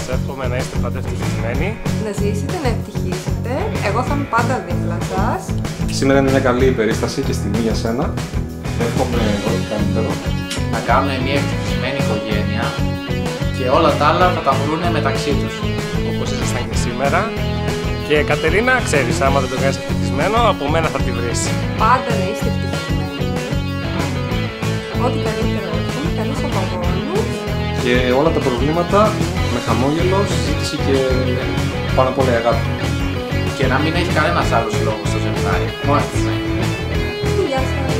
Σας εύχομαι να είστε πάντα ευτυχισμένοι. Να ζήσετε, να ευτυχίσετε. Εγώ θα είμαι πάντα δίπλα σας. Σήμερα είναι μια καλή περίσταση και στιγμή για σένα. Εύχομαι ό,τι καλύτερο. Να κάνουν μια ευτυχισμένη οικογένεια και όλα τα άλλα θα τα βρούνε μεταξύ τους. Όπως ήσασταν και σήμερα. Και Κατερίνα, ξέρεις, άμα δεν το κάνεις ευτυχισμένο, από μένα θα τη βρεις. Πάντα να είστε ευτυχισμένοι. Ό,τι καλύτερο εύχομαι, καλούς απαγώνους. Και όλα τα προβλήματα με χαμόγελο, συζήτηση και πάνω απ' όλα η αγάπη. Και να μην έχει κανένας άλλος λόγος στο ζευγάρι. Μόνο της να είναι. Γεια σας.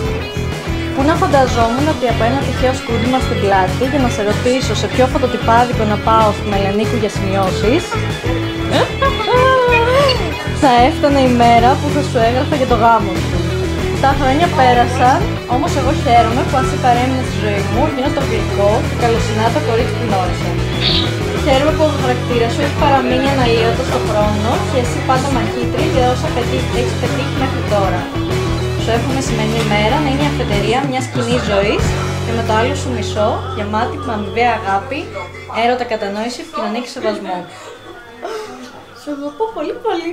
Πού να φανταζόμουν ότι από ένα τυχαίο σκούντιμα στην πλάτη για να σε ρωτήσω σε ποιο φωτοτυπάδικο να πάω στη Μελενίκου για σημειώσεις, θα έφτανε η μέρα που θα σου έγραφα για το γάμο σου. Τα χρόνια πέρασαν, όμως εγώ χαίρομαι που εσύ παρέμεινες στη ζωή μου, γίνω το γλυκό και καλοσυνάτο κορίτσι που γνώρισα. Χαίρομαι που ο χαρακτήρας σου έχει παραμείνει αναλύωτο στον χρόνο και εσύ πάντα μαχήτρη για όσα έχεις πετύχει μέχρι τώρα. Σου εύχομαι σημερινή μέρα να είναι η αφετηρία μιας κοινής ζωής και με το άλλο σου μισό, γεμάτη με αμοιβαία αγάπη, έρωτα, κατανόηση, επικοινωνία και σεβασμό. Σε αγαπώ πολύ πολύ.